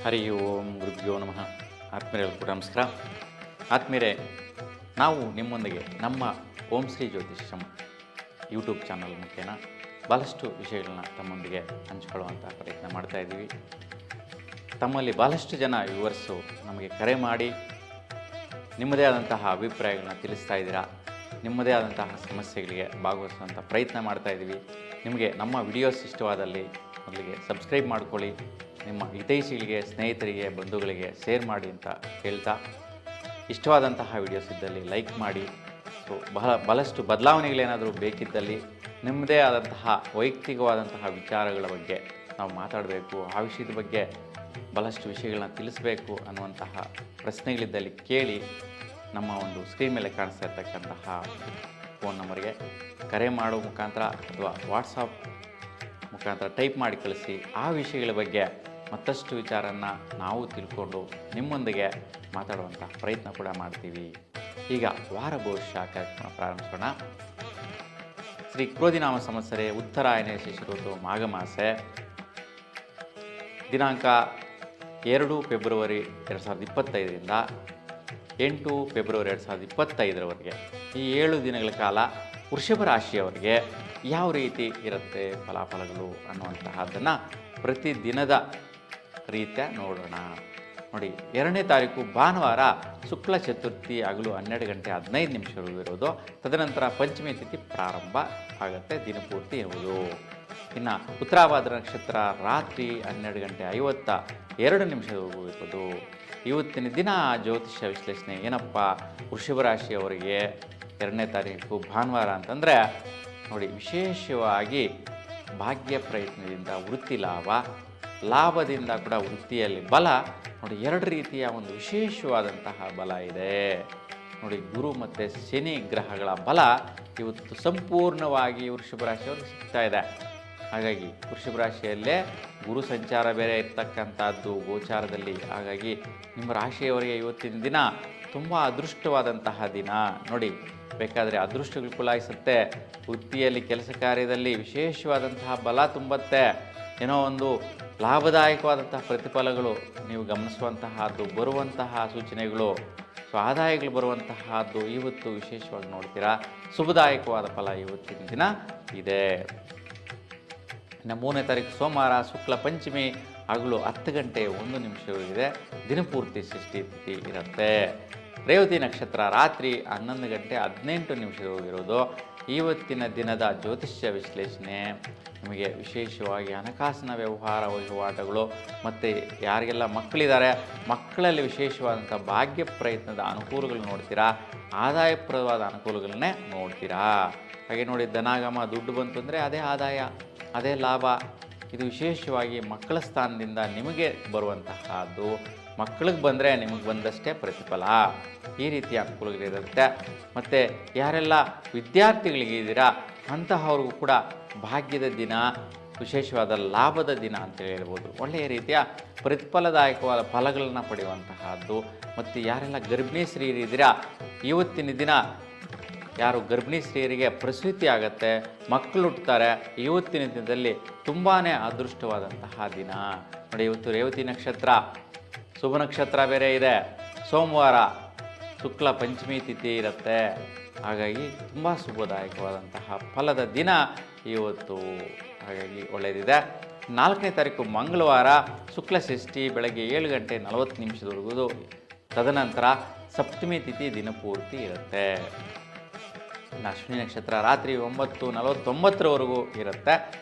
ಹರಿ ಓಂ ಗುರುಭ್ಯೋ ನಮಃ. ಆತ್ಮೀಯರಿಗೂ ಕೂಡ ನಮಸ್ಕಾರ. ಆತ್ಮೀಯರೇ, ನಾವು ನಿಮ್ಮೊಂದಿಗೆ ನಮ್ಮ ಓಂ ಶ್ರೀ ಜ್ಯೋತಿಷ್ಯಂ ಯೂಟ್ಯೂಬ್ ಚಾನಲ್ ಮುಖೇನ ಭಾಳಷ್ಟು ವಿಷಯಗಳನ್ನ ತಮ್ಮೊಂದಿಗೆ ಹಂಚಿಕೊಳ್ಳುವಂಥ ಪ್ರಯತ್ನ ಮಾಡ್ತಾಯಿದ್ದೀವಿ. ತಮ್ಮಲ್ಲಿ ಭಾಳಷ್ಟು ಜನ ವ್ಯೂವರ್ಸು ನಮಗೆ ಕರೆ ಮಾಡಿ ನಿಮ್ಮದೇ ಆದಂತಹ ಅಭಿಪ್ರಾಯಗಳನ್ನ ತಿಳಿಸ್ತಾ ಇದ್ದೀರಾ. ನಿಮ್ಮದೇ ಆದಂತಹ ಸಮಸ್ಯೆಗಳಿಗೆ ಭಾಗವಹಿಸುವಂಥ ಪ್ರಯತ್ನ ಮಾಡ್ತಾಯಿದ್ದೀವಿ. ನಿಮಗೆ ನಮ್ಮ ವಿಡಿಯೋಸ್ ಇಷ್ಟವಾದಲ್ಲಿ ಮೊದಲಿಗೆ ಸಬ್ಸ್ಕ್ರೈಬ್ ಮಾಡ್ಕೊಳ್ಳಿ, ನಿಮ್ಮ ಹಿತೈಷಿಗಳಿಗೆ, ಸ್ನೇಹಿತರಿಗೆ, ಬಂಧುಗಳಿಗೆ ಶೇರ್ ಮಾಡಿ ಅಂತ ಹೇಳ್ತಾ, ಇಷ್ಟವಾದಂತಹ ವಿಡಿಯೋಸ್ ಇದ್ದಲ್ಲಿ ಲೈಕ್ ಮಾಡಿ. ಸೊ ಭಾಳಷ್ಟು ಬದಲಾವಣೆಗಳೇನಾದರೂ ಬೇಕಿದ್ದಲ್ಲಿ ನಿಮ್ಮದೇ ಆದಂತಹ ವೈಯಕ್ತಿಕವಾದಂತಹ ವಿಚಾರಗಳ ಬಗ್ಗೆ ನಾವು ಮಾತಾಡಬೇಕು, ಆ ವಿಷಯದ ಬಗ್ಗೆ ಭಾಳಷ್ಟು ವಿಷಯಗಳನ್ನ ತಿಳಿಸಬೇಕು ಅನ್ನುವಂತಹ ಪ್ರಶ್ನೆಗಳಿದ್ದಲ್ಲಿ ಕೇಳಿ ನಮ್ಮ ಒಂದು ಸ್ಕ್ರೀನ್ ಮೇಲೆ ಕಾಣಿಸ್ತಾ ಇರ್ತಕ್ಕಂತಹ ಫೋನ್ ನಂಬರ್ಗೆ ಕರೆ ಮಾಡೋ ಮುಖಾಂತರ ಅಥವಾ ವಾಟ್ಸಾಪ್ ಮುಖಾಂತರ ಟೈಪ್ ಮಾಡಿ ಕಳಿಸಿ. ಆ ವಿಷಯಗಳ ಬಗ್ಗೆ ಮತ್ತಷ್ಟು ವಿಚಾರವನ್ನು ನಾವು ತಿಳ್ಕೊಂಡು ನಿಮ್ಮೊಂದಿಗೆ ಮಾತಾಡುವಂಥ ಪ್ರಯತ್ನ ಕೂಡ ಮಾಡ್ತೀವಿ. ಈಗ ವಾರ ಭವಿಷ್ಯ ಕಾರ್ಯಕ್ರಮ ಪ್ರಾರಂಭಿಸೋಣ. ಶ್ರೀ ಕ್ರೋಧಿನಾಮ ಸಂವತ್ಸರೆ ಉತ್ತರಾಯಣ ಶಿಶಿಋತು ಮಾಘ ಮಾಸೆ ದಿನಾಂಕ 2 ಫೆಬ್ರವರಿ 2025ರಿಂದ 8 ಫೆಬ್ರವರಿ 2025ರವರೆಗೆ ಈ 7 ದಿನಗಳ ಕಾಲ ವೃಷಭ ರಾಶಿಯವರಿಗೆ ಯಾವ ರೀತಿ ಇರುತ್ತೆ ಫಲಾಫಲಗಳು ಅನ್ನುವಂತಹದ್ದನ್ನು ಪ್ರತಿದಿನದ ರೀತಿಯ ನೋಡೋಣ. ನೋಡಿ, 2ನೇ ತಾರೀಕು ಭಾನುವಾರ ಶುಕ್ಲ ಚತುರ್ಥಿ ಹಗಲು 12 ಗಂಟೆ 15 ನಿಮಿಷವರೆಗೂ ಇರೋದು. ತದನಂತರ ಪಂಚಮಿ ತಿಥಿ ಪ್ರಾರಂಭ ಆಗುತ್ತೆ, ದಿನಪೂರ್ತಿ ಇರುವುದು. ಇನ್ನು ಉತ್ತರಾಭಾದ್ರ ನಕ್ಷತ್ರ ರಾತ್ರಿ 12 ಗಂಟೆ 52 ನಿಮಿಷವರೆಗೂ ಇರ್ಬೋದು. ಇವತ್ತಿನ ದಿನ ಜ್ಯೋತಿಷ್ಯ ವಿಶ್ಲೇಷಣೆ ಏನಪ್ಪ ವೃಷಭ ರಾಶಿಯವರಿಗೆ 2ನೇ ತಾರೀಕು ಭಾನುವಾರ ಅಂತಂದರೆ ನೋಡಿ, ವಿಶೇಷವಾಗಿ ಭಾಗ್ಯ ಪ್ರಯತ್ನದಿಂದ ವೃತ್ತಿ ಲಾಭ, ಲಾಭದಿಂದ ಕೂಡ ವೃತ್ತಿಯಲ್ಲಿ ಬಲ. ನೋಡಿ, 2 ರೀತಿಯ ಒಂದು ವಿಶೇಷವಾದಂತಹ ಬಲ ಇದೆ. ನೋಡಿ, ಗುರು ಮತ್ತು ಶನಿ ಗ್ರಹಗಳ ಬಲ ಇವತ್ತು ಸಂಪೂರ್ಣವಾಗಿ ವೃಷಭ ರಾಶಿಯವ್ರಿಗೆ ಸಿಗ್ತಾ ಇದೆ. ಹಾಗಾಗಿ ವೃಷಭ ರಾಶಿಯಲ್ಲೇ ಗುರು ಸಂಚಾರ ಬೇರೆ ಇರ್ತಕ್ಕಂಥದ್ದು ಗೋಚಾರದಲ್ಲಿ. ಹಾಗಾಗಿ ನಿಮ್ಮ ರಾಶಿಯವರಿಗೆ ಇವತ್ತಿನ ದಿನ ತುಂಬ ಅದೃಷ್ಟವಾದಂತಹ ದಿನ. ನೋಡಿ, ಬೇಕಾದರೆ ಅದೃಷ್ಟಗಳು ಕುಲಾಯಿಸುತ್ತೆ, ವೃತ್ತಿಯಲ್ಲಿ ಕೆಲಸ ಕಾರ್ಯದಲ್ಲಿ ವಿಶೇಷವಾದಂತಹ ಬಲ ತುಂಬತ್ತೆ, ಏನೋ ಒಂದು ಲಾಭದಾಯಕವಾದಂತಹ ಪ್ರತಿಫಲಗಳು ನೀವು ಗಮನಿಸುವಂತಹದ್ದು, ಬರುವಂತಹ ಸೂಚನೆಗಳು, ಸೊ ಆದಾಯಗಳು ಬರುವಂತಹದ್ದು ಇವತ್ತು ವಿಶೇಷವಾಗಿ ನೋಡ್ತೀರಾ. ಶುಭದಾಯಕವಾದ ಫಲ ಇವತ್ತಿನ ದಿನ ಇದೆ. ಇನ್ನು 3ನೇ ತಾರೀಕು ಸೋಮವಾರ ಶುಕ್ಲ ಪಂಚಮಿ ಹಗಲು 10 ಗಂಟೆ 1 ನಿಮಿಷವಿದೆ, ದಿನಪೂರ್ತಿ ಷಷ್ಠಿ ತಿಥಿ ಇರುತ್ತೆ. ರೇವತಿ ನಕ್ಷತ್ರ ರಾತ್ರಿ 11 ಗಂಟೆ 18 ನಿಮಿಷವಿರೋದು. ಇವತ್ತಿನ ದಿನದ ಜ್ಯೋತಿಷ್ಯ ವಿಶ್ಲೇಷಣೆ ನಿಮಗೆ ವಿಶೇಷವಾಗಿ ಹಣಕಾಸಿನ ವ್ಯವಹಾರ ವಹಿವಾಟುಗಳು ಮತ್ತು ಯಾರಿಗೆಲ್ಲ ಮಕ್ಕಳಿದ್ದಾರೆ ಮಕ್ಕಳಲ್ಲಿ ವಿಶೇಷವಾದಂಥ ಭಾಗ್ಯ ಪ್ರಯತ್ನದ ಅನುಕೂಲಗಳು ನೋಡ್ತೀರಾ, ಆದಾಯಪ್ರದವಾದ ಅನುಕೂಲಗಳನ್ನೇ ನೋಡ್ತೀರಾ. ಹಾಗೆ ನೋಡಿ, ಧನಾಗಮ ದುಡ್ಡು ಬಂತು ಅಂದರೆ ಅದೇ ಆದಾಯ, ಅದೇ ಲಾಭ. ಇದು ವಿಶೇಷವಾಗಿ ಮಕ್ಕಳ ಸ್ಥಾನದಿಂದ ನಿಮಗೆ ಬರುವಂತಹದ್ದು. ಮಕ್ಕಳಿಗೆ ಬಂದರೆ ನಿಮಗೆ ಬಂದಷ್ಟೇ ಪ್ರತಿಫಲ. ಈ ರೀತಿಯ ಅನುಕೂಲಗಳಿರುತ್ತೆ. ಮತ್ತು ಯಾರೆಲ್ಲ ವಿದ್ಯಾರ್ಥಿಗಳಿಗೆ ಇದ್ದೀರಾ ಅಂತಹವ್ರಿಗೂ ಕೂಡ ಭಾಗ್ಯದ ದಿನ, ವಿಶೇಷವಾದ ಲಾಭದ ದಿನ ಅಂತೇಳಿ ಹೇಳ್ಬೋದು. ಒಳ್ಳೆಯ ರೀತಿಯ ಪ್ರತಿಫಲದಾಯಕವಾದ ಫಲಗಳನ್ನು ಪಡೆಯುವಂತಹದ್ದು. ಮತ್ತು ಯಾರೆಲ್ಲ ಗರ್ಭಿಣಿ ಸ್ತ್ರೀಯರಿದ್ದೀರಾ ಇವತ್ತಿನ ದಿನ, ಯಾರು ಗರ್ಭಿಣಿ ಸ್ತ್ರೀಯರಿಗೆ ಪ್ರಸೂತಿ ಆಗುತ್ತೆ, ಮಕ್ಕಳು ಹುಟ್ಟುತ್ತಾರೆ, ಇವತ್ತಿನ ದಿನದಲ್ಲಿ ತುಂಬಾ ಅದೃಷ್ಟವಾದಂತಹ ದಿನ. ನೋಡಿ, ಇವತ್ತು ರೇವತಿ ನಕ್ಷತ್ರ ಶುಭ ನಕ್ಷತ್ರ ಬೇರೆ ಇದೆ. ಸೋಮವಾರ ಶುಕ್ಲ ಪಂಚಮಿ ತಿಥಿ ಇರುತ್ತೆ. ಹಾಗಾಗಿ ತುಂಬ ಶುಭದಾಯಕವಾದಂತಹ ಫಲದ ದಿನ ಇವತ್ತು. ಹಾಗಾಗಿ ಒಳ್ಳೆಯದಿದೆ. 4ನೇ ತಾರೀಕು ಮಂಗಳವಾರ ಶುಕ್ಲ ಷಷ್ಠಿ ಬೆಳಗ್ಗೆ 7 ಗಂಟೆ 40 ನಿಮಿಷದವರೆಗೂ. ತದನಂತರ ಸಪ್ತಮಿ ತಿಥಿ ದಿನಪೂರ್ತಿ ಇರುತ್ತೆ. ಅಶ್ವಿನಿ ನಕ್ಷತ್ರ ರಾತ್ರಿ 9:49ವರೆಗೂ ಇರುತ್ತೆ.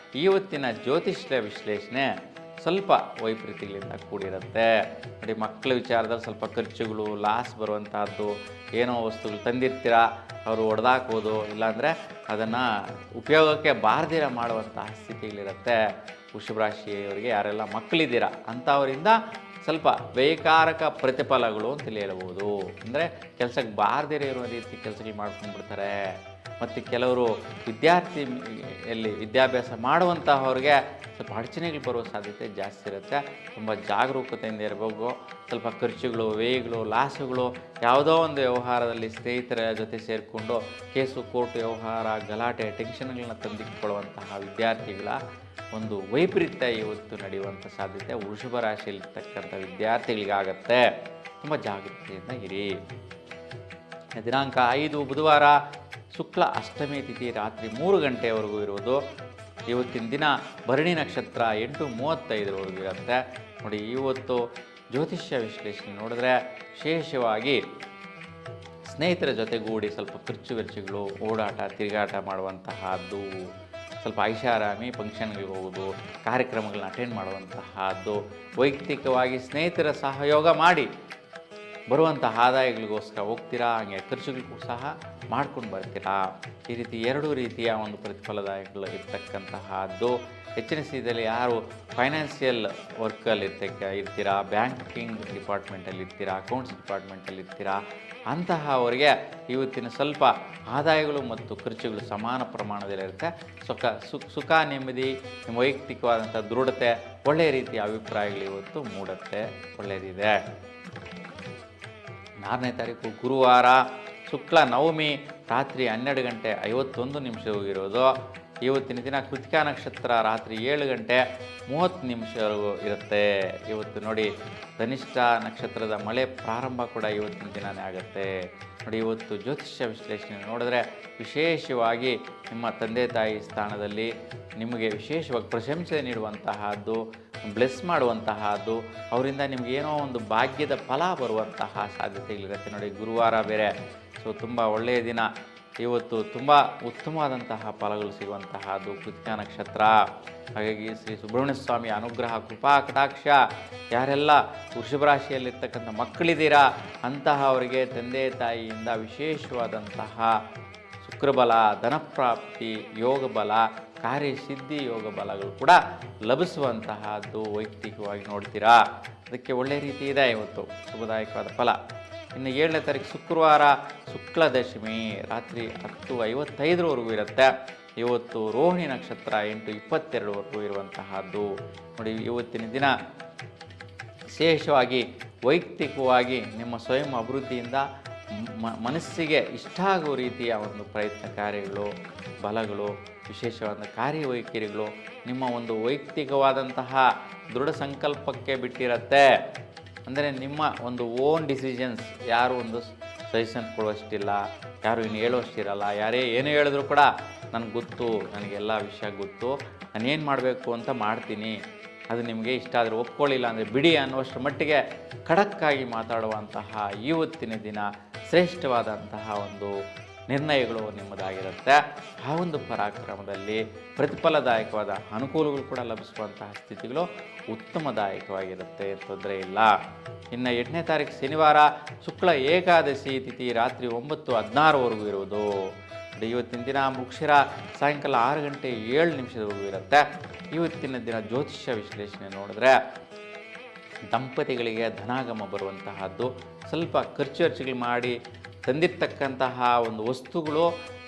ಇವತ್ತಿನ ಜ್ಯೋತಿಷ್ಯ ವಿಶ್ಲೇಷಣೆ ಸ್ವಲ್ಪ ವೈಪರೀತ್ಯಗಳಿಂದ ಕೂಡಿರುತ್ತೆ. ನೋಡಿ, ಮಕ್ಕಳ ವಿಚಾರದಲ್ಲಿ ಸ್ವಲ್ಪ ಖರ್ಚುಗಳು, ಲಾಸ್ ಬರುವಂತಹದ್ದು, ಏನೋ ವಸ್ತುಗಳು ತಂದಿರ್ತೀರ ಅವರು ಹೊಡೆದಾಕೋದು, ಇಲ್ಲಾಂದರೆ ಅದನ್ನು ಉಪಯೋಗಕ್ಕೆ ಬಾರದಿರ ಮಾಡುವಂತಹ ಸ್ಥಿತಿಗಳಿರುತ್ತೆ. ವೃಷಭ ರಾಶಿಯವರಿಗೆ ಯಾರೆಲ್ಲ ಮಕ್ಕಳಿದ್ದೀರಾ ಅಂಥವರಿಂದ ಸ್ವಲ್ಪ ಬೇಕಾರಕ ಪ್ರತಿಫಲಗಳು ಅಂತೇಳಿ ಹೇಳ್ಬೋದು. ಅಂದರೆ ಕೆಲಸಕ್ಕೆ ಬಾರದಿರ ಇರೋ ರೀತಿ ಕೆಲಸಗಳು ಮಾಡ್ಕೊಂಡ್ಬಿಡ್ತಾರೆ. ಮತ್ತು ಕೆಲವರು ವಿದ್ಯಾಭ್ಯಾಸ ಮಾಡುವಂತಹವ್ರಿಗೆ ಸ್ವಲ್ಪ ಅಡಚಣೆಗಳು ಬರುವ ಸಾಧ್ಯತೆ ಜಾಸ್ತಿ ಇರುತ್ತೆ. ತುಂಬ ಜಾಗರೂಕತೆಯಿಂದ ಇರಬೇಕು. ಸ್ವಲ್ಪ ಖರ್ಚುಗಳು, ವ್ಯಯಗಳು, ಲಾಸುಗಳು, ಯಾವುದೋ ಒಂದು ವ್ಯವಹಾರದಲ್ಲಿ ಸ್ನೇಹಿತರ ಜೊತೆ ಸೇರಿಕೊಂಡು ಕೇಸು, ಕೋರ್ಟ್ ವ್ಯವಹಾರ, ಗಲಾಟೆ, ಟೆನ್ಷನ್ಗಳನ್ನ ತಂದಿಟ್ಕೊಳ್ಳುವಂತಹ ವಿದ್ಯಾರ್ಥಿಗಳ ಒಂದು ವೈಪರೀತ್ಯ ಇವತ್ತು ನಡೆಯುವಂಥ ಸಾಧ್ಯತೆ ವೃಷಭ ರಾಶಿಯಲ್ಲಿರ್ತಕ್ಕಂಥ ವಿದ್ಯಾರ್ಥಿಗಳಿಗಾಗತ್ತೆ. ತುಂಬ ಜಾಗೃತಿಯಿಂದ ಇರಿ. ದಿನಾಂಕ 5 ಬುಧವಾರ, ಶುಕ್ಲ ಅಷ್ಟಮಿ ತಿಥಿ ರಾತ್ರಿ 3 ಗಂಟೆಯವರೆಗೂ ಇರುವುದು. ಇವತ್ತಿನ ದಿನ ಭರಣಿ ನಕ್ಷತ್ರ 8:35ವರೆಗೂ ಇರುತ್ತೆ. ನೋಡಿ, ಇವತ್ತು ಜ್ಯೋತಿಷ್ಯ ವಿಶ್ಲೇಷಣೆ ನೋಡಿದ್ರೆ ವಿಶೇಷವಾಗಿ ಸ್ನೇಹಿತರ ಜೊತೆಗೂಡಿ ಸ್ವಲ್ಪ ಖರ್ಚು ವೆಚ್ಚಗಳು, ಓಡಾಟ, ತಿರುಗಾಟ ಮಾಡುವಂತಹದ್ದು, ಸ್ವಲ್ಪ ಐಷಾರಾಮಿ ಫಂಕ್ಷನ್ಗಳಿಗೆ ಹೋಗೋದು, ಕಾರ್ಯಕ್ರಮಗಳನ್ನ ಅಟೆಂಡ್ ಮಾಡುವಂತಹದ್ದು, ವೈಯಕ್ತಿಕವಾಗಿ ಸ್ನೇಹಿತರ ಸಹಯೋಗ ಮಾಡಿ ಬರುವಂಥ ಆದಾಯಗಳಿಗೋಸ್ಕರ ಹೋಗ್ತೀರಾ, ಹಾಗೆ ಖರ್ಚುಗಳಿಗೂ ಸಹ ಮಾಡ್ಕೊಂಡು ಬರ್ತೀರಾ. ಈ ರೀತಿ 2 ರೀತಿಯ ಒಂದು ಪ್ರತಿಫಲದಾಯಕಗಳು ಇರ್ತಕ್ಕಂತಹದ್ದು. ಹೆಚ್ಚಿನ ಸ್ಥಿತಿಯಲ್ಲಿ ಯಾರು ಫೈನಾನ್ಷಿಯಲ್ ವರ್ಕಲ್ಲಿ ಇರ್ತೀರಾ, ಬ್ಯಾಂಕಿಂಗ್ ಡಿಪಾರ್ಟ್ಮೆಂಟಲ್ಲಿ ಇರ್ತೀರಾ, ಅಕೌಂಟ್ಸ್ ಡಿಪಾರ್ಟ್ಮೆಂಟಲ್ಲಿ ಇರ್ತೀರಾ, ಅಂತಹವರಿಗೆ ಇವತ್ತಿನ ಸ್ವಲ್ಪ ಆದಾಯಗಳು ಮತ್ತು ಖರ್ಚುಗಳು ಸಮಾನ ಪ್ರಮಾಣದಲ್ಲಿರುತ್ತೆ. ಸುಖ ನೆಮ್ಮದಿ, ನಿಮ್ಮ ವೈಯಕ್ತಿಕವಾದಂಥ ದೃಢತೆ, ಒಳ್ಳೆಯ ರೀತಿಯ ಅಭಿಪ್ರಾಯಗಳು ಇವತ್ತು ಮೂಡುತ್ತೆ. ಒಳ್ಳೆಯದಿದೆ. 4ನೇ ತಾರೀಕು ಗುರುವಾರ, ಶುಕ್ಲ ನವಮಿ ರಾತ್ರಿ 12:51 ಇರೋದು. ಇವತ್ತಿನ ದಿನ ಕೃತಿಕಾ ನಕ್ಷತ್ರ ರಾತ್ರಿ 7:30 ಇರುತ್ತೆ. ಇವತ್ತು ನೋಡಿ, ಧನಿಷ್ಠ ನಕ್ಷತ್ರದ ಮಳೆ ಪ್ರಾರಂಭ ಕೂಡ ಇವತ್ತಿನ ದಿನವೇ ಆಗುತ್ತೆ. ನೋಡಿ, ಇವತ್ತು ಜ್ಯೋತಿಷ್ಯ ವಿಶ್ಲೇಷಣೆ ನೋಡಿದ್ರೆ ವಿಶೇಷವಾಗಿ ನಿಮ್ಮ ತಂದೆ ತಾಯಿ ಸ್ಥಾನದಲ್ಲಿ ನಿಮಗೆ ವಿಶೇಷವಾಗಿ ಪ್ರಶಂಸೆ ನೀಡುವಂತಹದ್ದು, ಬ್ಲೆಸ್ ಮಾಡುವಂತಹದ್ದು, ಅವರಿಂದ ನಿಮಗೇನೋ ಒಂದು ಭಾಗ್ಯದ ಫಲ ಬರುವಂತಹ ಸಾಧ್ಯತೆಗಳಿರುತ್ತೆ. ನೋಡಿ, ಗುರುವಾರ ಬೇರೆ, ಸೊ ತುಂಬ ಒಳ್ಳೆಯ ದಿನ. ಇವತ್ತು ತುಂಬ ಉತ್ತಮವಾದಂತಹ ಫಲಗಳು ಸಿಗುವಂತಹದ್ದು ಕೃತಿಕಾ ನಕ್ಷತ್ರ. ಹಾಗಾಗಿ ಶ್ರೀ ಸುಬ್ರಹ್ಮಣ್ಯ ಸ್ವಾಮಿ ಅನುಗ್ರಹ, ಕೃಪಾ ಕಟಾಕ್ಷ, ಯಾರೆಲ್ಲ ವೃಷಭ ರಾಶಿಯಲ್ಲಿರ್ತಕ್ಕಂಥ ಮಕ್ಕಳಿದ್ದೀರಾ ಅಂತಹವರಿಗೆ ತಂದೆ ತಾಯಿಯಿಂದ ವಿಶೇಷವಾದಂತಹ ಶುಕ್ರಬಲ, ಧನಪ್ರಾಪ್ತಿ, ಯೋಗ ಬಲ, ಕಾರ್ಯಸಿದ್ಧಿ ಯೋಗ ಬಲಗಳು ಕೂಡ ಲಭಿಸುವಂತಹದ್ದು ವೈಯಕ್ತಿಕವಾಗಿ ನೋಡ್ತೀರಾ. ಅದಕ್ಕೆ ಒಳ್ಳೆಯ ರೀತಿ ಇದೆ ಇವತ್ತು, ಶುಭದಾಯಕವಾದ ಫಲ. ಇನ್ನು 7ನೇ ತಾರೀಕು ಶುಕ್ರವಾರ, ಶುಕ್ಲ ದಶಮಿ ರಾತ್ರಿ 10:55ವರೆಗೂ ಇರುತ್ತೆ. ಇವತ್ತು ರೋಹಿಣಿ ನಕ್ಷತ್ರ 8:22ವರೆಗೂ ಇರುವಂತಹದ್ದು. ನೋಡಿ, ಇವತ್ತಿನ ದಿನ ವಿಶೇಷವಾಗಿ ವೈಯಕ್ತಿಕವಾಗಿ ನಿಮ್ಮ ಸ್ವಯಂ ಅಭಿವೃದ್ಧಿಯಿಂದ ಮನಸ್ಸಿಗೆ ಇಷ್ಟ ಆಗುವ ರೀತಿಯ ಒಂದು ಪ್ರಯತ್ನ ಕಾರ್ಯಗಳು, ಬಲಗಳು, ವಿಶೇಷವಾದ ಕಾರ್ಯವೈಖರಿಗಳು ನಿಮ್ಮ ಒಂದು ವೈಯಕ್ತಿಕವಾದಂತಹ ದೃಢ ಸಂಕಲ್ಪಕ್ಕೆ ಬಿಟ್ಟಿರುತ್ತೆ. ಅಂದರೆ ನಿಮ್ಮ ಒಂದು ಓನ್ ಡಿಸಿಷನ್ಸ್, ಯಾರು ಒಂದು ಸಜೆಷನ್ ಕೊಡುವಷ್ಟಿಲ್ಲ, ಯಾರು ಇನ್ನು ಹೇಳುವಷ್ಟಿರಲ್ಲ. ಯಾರೇ ಏನು ಹೇಳಿದ್ರು ಕೂಡ ನನಗೆ ಗೊತ್ತು, ನನಗೆಲ್ಲ ವಿಷಯ ಗೊತ್ತು, ನಾನೇನು ಮಾಡಬೇಕು ಅಂತ ಮಾಡ್ತೀನಿ, ಅದು ನಿಮಗೆ ಇಷ್ಟ ಆದರೆ ಒಪ್ಕೊಳ್ಳಿಲ್ಲ ಅಂದರೆ ಬಿಡಿ ಅನ್ನುವಷ್ಟರ ಮಟ್ಟಿಗೆ ಖಡಕ್ಕಾಗಿ ಮಾತಾಡುವಂತಹ ಇವತ್ತಿನ ದಿನ ಶ್ರೇಷ್ಠವಾದಂತಹ ಒಂದು ನಿರ್ಣಯಗಳು ನಿಮ್ಮದಾಗಿರುತ್ತೆ. ಆ ಒಂದು ಪರಾಕ್ರಮದಲ್ಲಿ ಪ್ರತಿಫಲದಾಯಕವಾದ ಅನುಕೂಲಗಳು ಕೂಡ ಲಭಿಸುವಂತಹ ಸ್ಥಿತಿಗಳು ಉತ್ತಮದಾಯಕವಾಗಿರುತ್ತೆ, ತೊಂದರೆ ಇಲ್ಲ. ಇನ್ನು 8ನೇ ತಾರೀಕು ಶನಿವಾರ, ಶುಕ್ಲ ಏಕಾದಶಿ ತಿಥಿ ರಾತ್ರಿ 9:16ವರೆಗೂ ಇರುವುದು. ಇವತ್ತಿನ ದಿನ ಮುಕ್ಷಿರ ಸಾಯಂಕಾಲ 6:07 ಇರುತ್ತೆ. ಇವತ್ತಿನ ದಿನ ಜ್ಯೋತಿಷ್ಯ ವಿಶ್ಲೇಷಣೆ ನೋಡಿದ್ರೆ ದಂಪತಿಗಳಿಗೆ ಧನಾಗಮ ಬರುವಂತಹದ್ದು, ಸ್ವಲ್ಪ ಖರ್ಚುಗಳು ಮಾಡಿ ತಂದಿರ್ತಕ್ಕಂತಹ ಒಂದು ವಸ್ತುಗಳು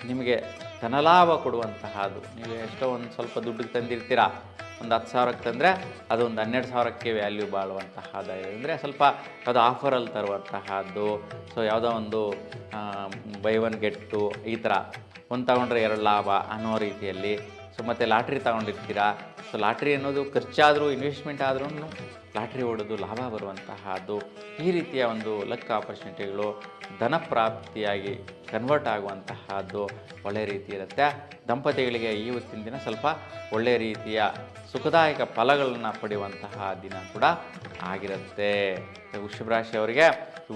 ನಿಮಗೆ ಧನಲಾಭ ಕೊಡುವಂತಹದ್ದು. ನೀವು ಎಷ್ಟೋ ಒಂದು ಸ್ವಲ್ಪ ದುಡ್ಡಿಗೆ ತಂದಿರ್ತೀರಾ, ಒಂದು 10,000ಕ್ಕೆ ತಂದರೆ ಅದು ಒಂದು 12,000ಕ್ಕೆ ವ್ಯಾಲ್ಯೂ ಬಾಳುವಂತಹದ್ದು. ಅಂದರೆ ಸ್ವಲ್ಪ ಯಾವುದೋ ಆಫರಲ್ಲಿ ತರುವಂತಹದ್ದು. ಸೊ ಯಾವುದೋ ಒಂದು ಬೈ 1 get 2 ಈ ಥರ, ಒಂದು ತಗೊಂಡ್ರೆ 2 ಲಾಭ ಅನ್ನೋ ರೀತಿಯಲ್ಲಿ. ಸೊ ಮತ್ತು ಲಾಟ್ರಿ ತಗೊಂಡಿರ್ತೀರಾ. ಸೊ ಲಾಟ್ರಿ ಅನ್ನೋದು ಖರ್ಚಾದರೂ ಇನ್ವೆಸ್ಟ್ಮೆಂಟ್ ಆದ್ರೂ ಲಾಟ್ರಿ ಹೊಡೆದು ಲಾಭ ಬರುವಂತಹದ್ದು. ಈ ರೀತಿಯ ಒಂದು ಲಕ್ ಆಪರ್ಚುನಿಟಿಗಳು ಧನ ಪ್ರಾಪ್ತಿಯಾಗಿ ಕನ್ವರ್ಟ್ ಆಗುವಂತಹದ್ದು ಒಳ್ಳೆಯ ರೀತಿ ಇರುತ್ತೆ. ದಂಪತಿಗಳಿಗೆ ಇವತ್ತಿನ ದಿನ ಸ್ವಲ್ಪ ಒಳ್ಳೆಯ ರೀತಿಯ ಸುಖದಾಯಕ ಫಲಗಳನ್ನು ಪಡೆಯುವಂತಹ ದಿನ ಕೂಡ ಆಗಿರುತ್ತೆ. ವೃಷಭ ರಾಶಿಯವರಿಗೆ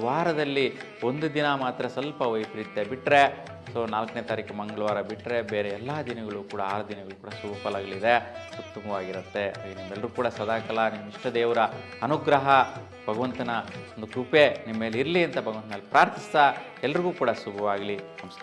ವಾರದಲ್ಲಿ ಒಂದು ದಿನ ಮಾತ್ರ ಸ್ವಲ್ಪ ವೈಪರೀತ್ಯ ಬಿಟ್ಟರೆ, ಸೊ 4ನೇ ತಾರೀಕು ಮಂಗಳವಾರ ಬಿಟ್ಟರೆ ಬೇರೆ ಎಲ್ಲ ದಿನಗಳು ಕೂಡ 6 ದಿನಗಳು ಕೂಡ ಶುಭ ಫಲಗಳಿದೆ, ಉತ್ತಮವಾಗಿರುತ್ತೆ. ನಿಮ್ಮೆಲ್ಲರೂ ಕೂಡ ಸದಾಕಾಲ ನಿಮ್ಮ ಇಷ್ಟ ದೇವರ ಅನುಗ್ರಹ, ಭಗವಂತನ ಒಂದು ಕೃಪೆ ನಿಮ್ಮ ಮೇಲೆ ಇರಲಿ ಅಂತ ಭಗವಂತನಲ್ಲಿ ಪ್ರಾರ್ಥಿಸ್ತಾ ಎಲ್ರಿಗೂ ಕೂಡ ಶುಭವಾಗಲಿ. ನಮಸ್ಕಾರ.